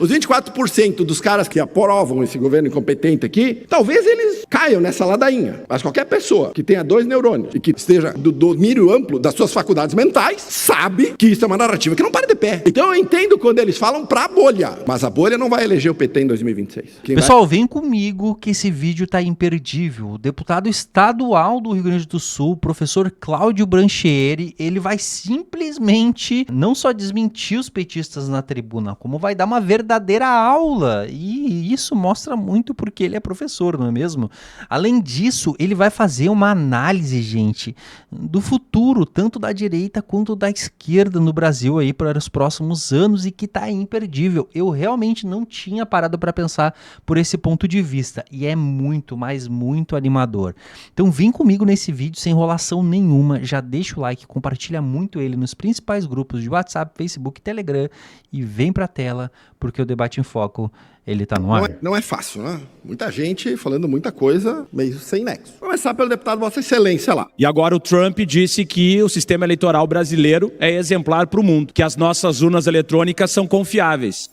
Os 24% dos caras que aprovam esse governo incompetente aqui, talvez eles caiam nessa ladainha. Mas qualquer pessoa que tenha 2 neurônios e que esteja do domínio amplo das suas faculdades mentais, sabe que isso é uma narrativa que não para de pé. Então eu entendo quando eles falam pra bolha, mas a bolha não vai eleger o PT em 2026. Pessoal, vem comigo que esse vídeo tá imperdível. O deputado estadual do Rio Grande do Sul, professor Cláudio Branchieri, ele vai simplesmente não só desmentir os petistas na tribuna, como vai dar uma verdadeira aula. E isso mostra muito porque ele é professor, não é mesmo? Além disso, ele vai fazer uma análise, gente, do futuro, tanto da direita quanto da esquerda no Brasil aí para os próximos anos e que tá imperdível. Eu realmente não tinha parado para pensar por esse ponto de vista e é muito, mas muito animador. Então vem comigo nesse vídeo sem enrolação nenhuma, já deixa o like, compartilha muito ele nos principais grupos de WhatsApp, Facebook, Telegram e vem pra tela porque o Debate em Foco ele tá no ar. Não é fácil, né? Muita gente falando muita coisa meio sem nexo. Vou começar pelo deputado Vossa Excelência lá. E agora o Trump disse que o sistema eleitoral brasileiro é exemplar para o mundo, que as nossas urnas eletrônicas são confiáveis.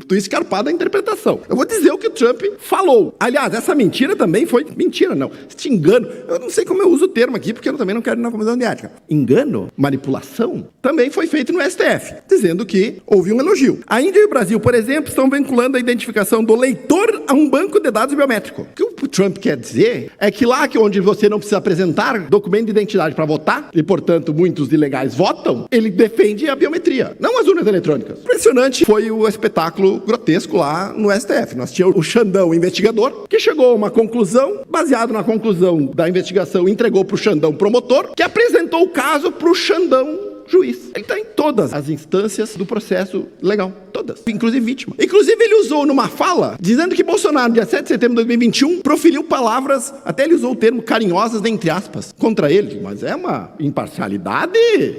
Tu escarpado a interpretação. Eu vou dizer o que o Trump falou. Aliás, essa mentira também foi... Mentira, não. Este engano... Eu não sei como eu uso o termo aqui, porque eu também não quero ir na comissão de ética. Engano, manipulação, também foi feito no STF, dizendo que houve um elogio. A Índia e o Brasil, por exemplo, estão vinculando a identificação do leitor a um banco de dados biométrico. O que o Trump quer dizer é que lá onde você não precisa apresentar documento de identidade para votar, e portanto muitos ilegais votam, ele defende a biometria, não as urnas eletrônicas. Impressionante foi o espetáculo grotesco lá no STF. Nós tínhamos o Xandão investigador, que chegou a uma conclusão, baseado na conclusão da investigação, entregou para o Xandão promotor, que apresentou o caso para o Xandão juiz. Ele está em todas as instâncias do processo legal. Todas. Inclusive vítima. Inclusive ele usou numa fala, dizendo que Bolsonaro, dia 7 de setembro de 2021, proferiu palavras, até ele usou o termo carinhosas, entre aspas, contra ele. Mas é uma imparcialidade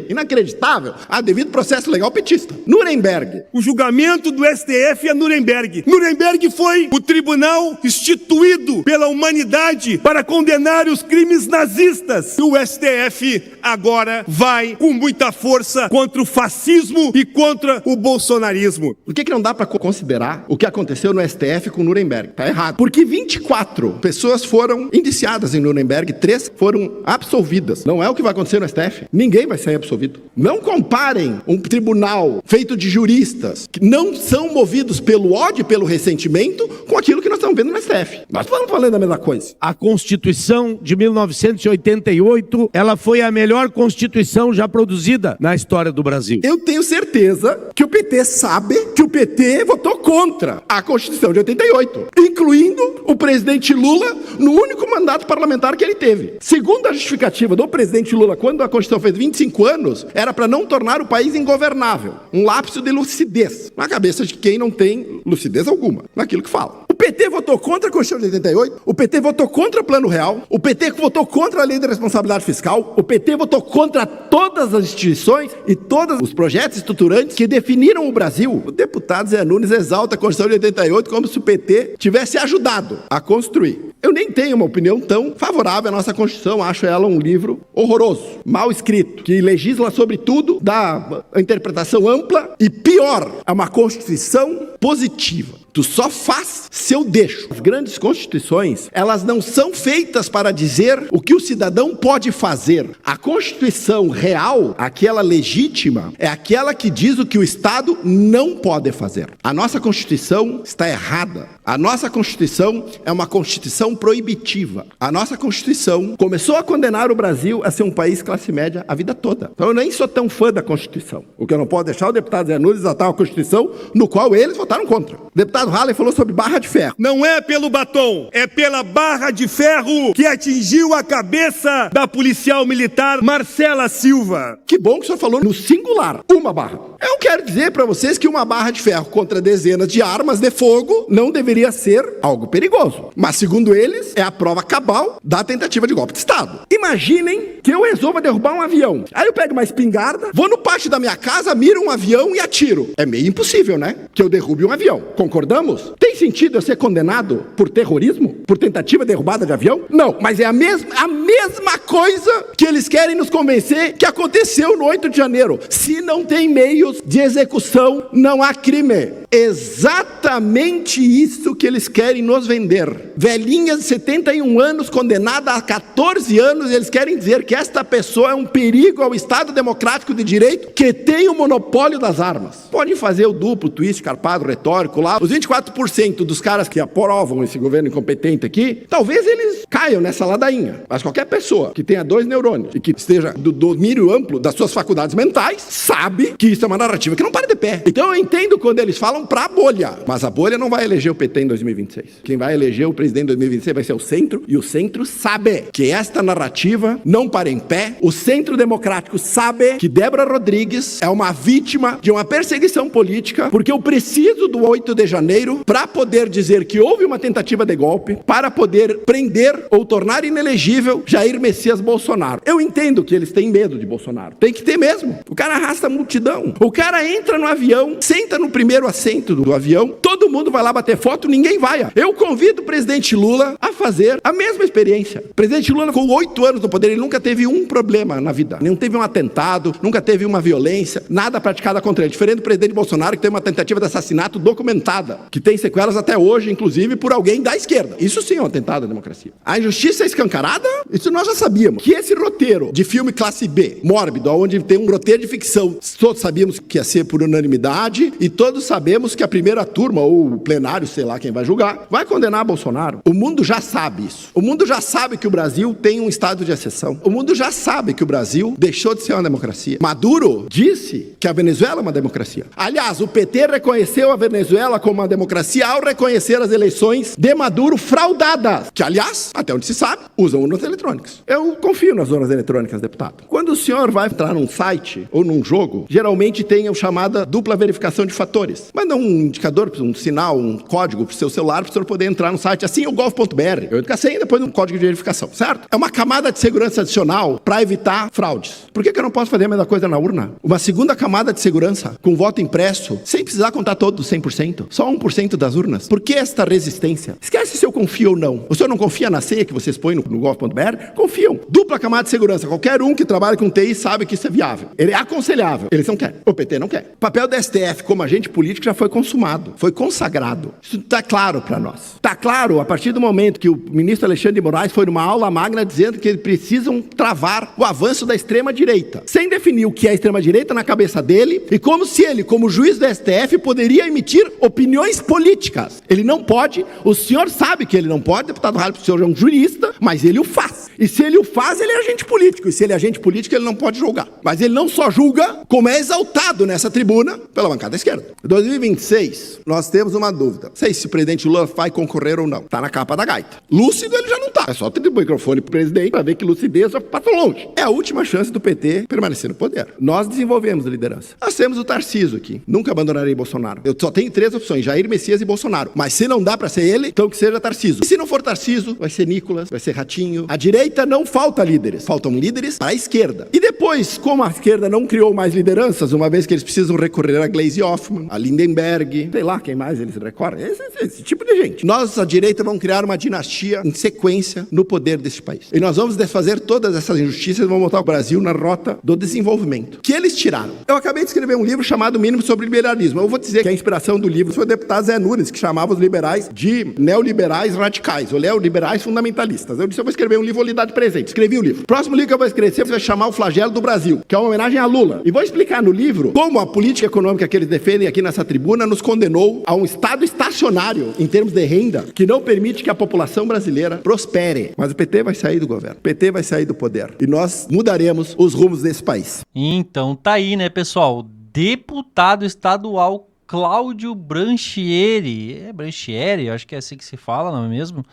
inacreditável. Devido processo legal petista. Nuremberg. O julgamento do STF é Nuremberg. Nuremberg foi o tribunal instituído pela humanidade para condenar os crimes nazistas. E o STF agora vai com muita força contra o fascismo e contra o bolsonarismo. Por que não dá para considerar o que aconteceu no STF com Nuremberg? Tá errado. Porque 24 pessoas foram indiciadas em Nuremberg, 3 foram absolvidas. Não é o que vai acontecer no STF. Ninguém vai sair absolvido. Não comparem um tribunal feito de juristas que não são movidos pelo ódio e pelo ressentimento com aquilo que nós estamos vendo no STF. Nós estamos falando da mesma coisa. A Constituição de 1988, ela foi a melhor Constituição já produzida na história do Brasil. Eu tenho certeza que o PT sabe que o PT votou contra a Constituição de 88, incluindo o presidente Lula no único mandato parlamentar que ele teve. Segundo a justificativa do presidente Lula, quando a Constituição fez 25 anos, era para não tornar o país ingovernável. Um lapso de lucidez na cabeça de quem não tem lucidez alguma naquilo que fala. O PT votou contra a Constituição de 88, o PT votou contra o Plano Real, o PT votou contra a Lei de Responsabilidade Fiscal, o PT votou contra todas as instituições e todos os projetos estruturantes que definiram o Brasil. O deputado Zé Nunes exalta a Constituição de 88 como se o PT tivesse ajudado a construir. Eu nem tenho uma opinião tão favorável à nossa Constituição, acho ela um livro horroroso, mal escrito, que legisla sobre tudo, dá a interpretação ampla e pior, é uma Constituição positiva. Tu só faz se eu deixo. As grandes constituições, elas não são feitas para dizer o que o cidadão pode fazer. A Constituição real, aquela legítima, é aquela que diz o que o Estado não pode fazer. A nossa Constituição está errada. A nossa Constituição é uma Constituição proibitiva. A nossa Constituição começou a condenar o Brasil a ser um país classe média a vida toda. Então eu nem sou tão fã da Constituição. O que eu não posso deixar o deputado Zé Nunes exaltar uma Constituição no qual eles votaram contra. O deputado Halley falou sobre barra de ferro. Não é pelo batom, é pela barra de ferro que atingiu a cabeça da policial militar Marcela Silva. Que bom que o senhor falou no singular, uma barra. Eu quero dizer para vocês que uma barra de ferro contra dezenas de armas de fogo não deveria ser algo perigoso. Mas, segundo eles, é a prova cabal da tentativa de golpe de Estado. Imaginem que eu resolva derrubar um avião. Aí eu pego uma espingarda, vou no pátio da minha casa, miro um avião e atiro. É meio impossível, né? Que eu derrube um avião. Concordamos? Tem sentido eu ser condenado por terrorismo? Por tentativa de derrubada de avião? Não, mas é a mesma coisa que eles querem nos convencer que aconteceu no 8 de janeiro. Se não tem meios de execução, não há crime. Exatamente isso que eles querem nos vender. Velhinha de 71 anos, condenada a 14 anos, eles querem dizer que esta pessoa é um perigo ao Estado Democrático de Direito que tem o monopólio das armas. Podem fazer o duplo, twist, carpado, retórico lá. Os 24% dos caras que aprovam esse governo incompetente aqui, talvez eles caiam nessa ladainha. Mas qualquer pessoa que tenha 2 neurônios e que esteja do domínio amplo das suas faculdades mentais, sabe que isso é uma narrativa que não para de pé. Então eu entendo quando eles falam pra bolha, mas a bolha não vai eleger o PT em 2026. Quem vai eleger o presidente em 2026 vai ser o centro, e o centro sabe que esta narrativa não para em pé. O centro democrático sabe que Débora Rodrigues é uma vítima de uma perseguição política, porque eu preciso do 8 de janeiro para poder dizer que houve uma tentativa de golpe, para poder prender ou tornar inelegível Jair Messias Bolsonaro. Eu entendo que eles têm medo de Bolsonaro. Tem que ter mesmo. O cara arrasta a multidão. O cara entra no avião, senta no primeiro assento do avião, todo mundo vai lá bater foto, ninguém vai. Eu convido o presidente Lula a fazer a mesma experiência. O presidente Lula, com 8 anos no poder, ele nunca teve um problema na vida. Não teve um atentado, nunca teve uma violência, nada praticada contra ele. Diferente do presidente Bolsonaro, que tem uma tentativa de assassinato documentada, que tem sequelas até hoje, inclusive, por alguém da esquerda. Isso sim é um atentado à democracia. A injustiça é escancarada? Isso nós já sabíamos. Que esse roteiro de filme classe B, mórbido, onde tem um roteiro de ficção, todos sabíamos que ia ser por unanimidade, e todos sabemos que a primeira turma, ou o plenário, sei lá quem vai julgar, vai condenar Bolsonaro. O mundo já sabe isso. O mundo já sabe que o Brasil tem um estado de exceção. O mundo já sabe que o Brasil deixou de ser uma democracia. Maduro disse que a Venezuela é uma democracia. Aliás, o PT reconheceu a Venezuela como uma democracia ao reconhecer as eleições de Maduro fraudadas, que, aliás, até onde se sabe, usam urnas eletrônicas. Eu confio nas urnas eletrônicas, deputado. Quando o senhor vai entrar num site ou num jogo, geralmente tem a chamada dupla verificação de fatores. Manda um indicador, um sinal, um código para o seu celular para o senhor poder entrar no site assim, o gov.br. Eu entro com a senha e depois um código de verificação, certo? É uma camada de segurança adicional para evitar fraudes. Por que eu não posso fazer a mesma coisa na urna? Uma segunda camada de segurança, com voto impresso, sem precisar contar todos os 100%, só 1% das urnas. Por que esta resistência? Esquece se eu confio ou não. O senhor não confia na senha que vocês põem no gov.br? Confiam. Dupla camada de segurança. Qualquer um que trabalha com TI sabe que isso é viável. Ele é aconselhável. Eles não querem. O PT não quer. O papel da STF como agente político já foi consumado. Foi consagrado. Isso está claro para nós. Está claro a partir do momento que o ministro Alexandre de Moraes foi numa aula magna dizendo que eles precisam travar o avanço da extrema-direita. Sem definir o que é extrema-direita na cabeça dele e como se ele, como juiz do STF, poderia emitir opiniões políticas. Ele não pode. O senhor sabe que ele não pode, deputado Halep, o senhor é um jurista, mas ele o faz. E se ele o faz, ele é agente político. E se ele é agente político, ele não pode julgar. Mas ele não só julga, como é exaltado nessa tribuna pela bancada esquerda. Em 2026, nós temos uma dúvida. Não sei se o presidente Lula vai concorrer ou não. Está na capa da gaita. Lúcido ele já não está. É só ter o microfone pro presidente para ver que lucidez já passou longe. É a última chance do PT permanecer no poder. Nós desenvolvemos a liderança. Nós temos o Tarcísio aqui. Nunca abandonarei Bolsonaro. Eu só tenho 3 opções: Jair Messias e Bolsonaro. Mas se não dá para ser ele, então que seja Tarcísio. E se não for Tarcísio, vai ser Nicolas, vai ser Ratinho. A direita não falta líderes. Faltam líderes para a esquerda. E depois, como a esquerda não criou mais lideranças, uma vez que eles precisam recorrer a Gleisi Hoffmann, a Lindenberg, sei lá quem mais eles recorrem. Esse tipo de gente. Nós, a direita, vamos criar uma dinastia em sequência no poder deste país. E nós vamos desfazer todas essas injustiças e vamos botar o Brasil na rota do desenvolvimento. Que eles tiraram. Eu acabei de escrever um livro chamado Mínimo sobre Liberalismo. Eu vou dizer que a inspiração do livro foi o deputado Zé Nunes, que chamava os liberais de neoliberais radicais, ou neoliberais fundamentalistas. Eu disse, eu vou escrever um livro, vou lhe dar de presente. Escrevi o livro. O próximo livro que eu vou escrever vai chamar O Flagelo do Brasil, que é uma homenagem a Lula. E vou explicar no livro como a política econômica que eles defendem aqui nessa tribuna nos condenou a um estado estacionário em termos de renda, que não permite que a população brasileira prospere. Mas o PT vai sair do governo. O PT vai sair do poder. E nós mudaremos os rumos desse país. Então tá aí, né, pessoal? Deputado estadual Cláudio Branchieri. É Branchieri, acho que é assim que se fala, não é mesmo?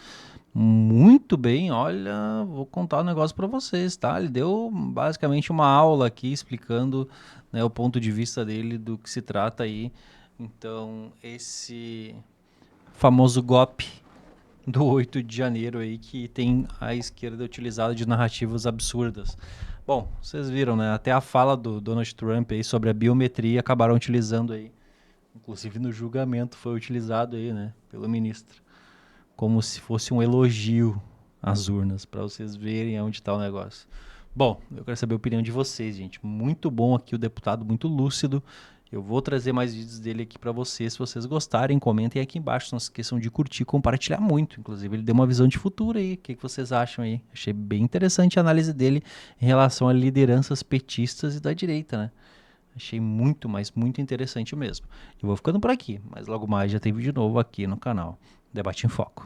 Muito bem, olha, vou contar um negócio para vocês, tá? Ele deu basicamente uma aula aqui explicando, né, o ponto de vista dele do que se trata aí. Então, esse famoso golpe do 8 de janeiro aí que tem a esquerda utilizada de narrativas absurdas. Bom, vocês viram, né? Até a fala do Donald Trump aí sobre a biometria acabaram utilizando aí Inclusive no julgamento foi utilizado aí, né, pelo ministro, como se fosse um elogio às urnas, para vocês verem onde está o negócio. Bom, eu quero saber a opinião de vocês, gente. Muito bom aqui o deputado, muito lúcido. Eu vou trazer mais vídeos dele aqui para vocês. Se vocês gostarem, comentem aqui embaixo. Não se esqueçam de curtir e compartilhar muito. Inclusive, ele deu uma visão de futuro aí. O que vocês acham aí? Achei bem interessante a análise dele em relação a lideranças petistas e da direita, né? Achei muito, mas muito interessante mesmo. Eu vou ficando por aqui, mas logo mais já tem vídeo novo aqui no canal Debate em Foco.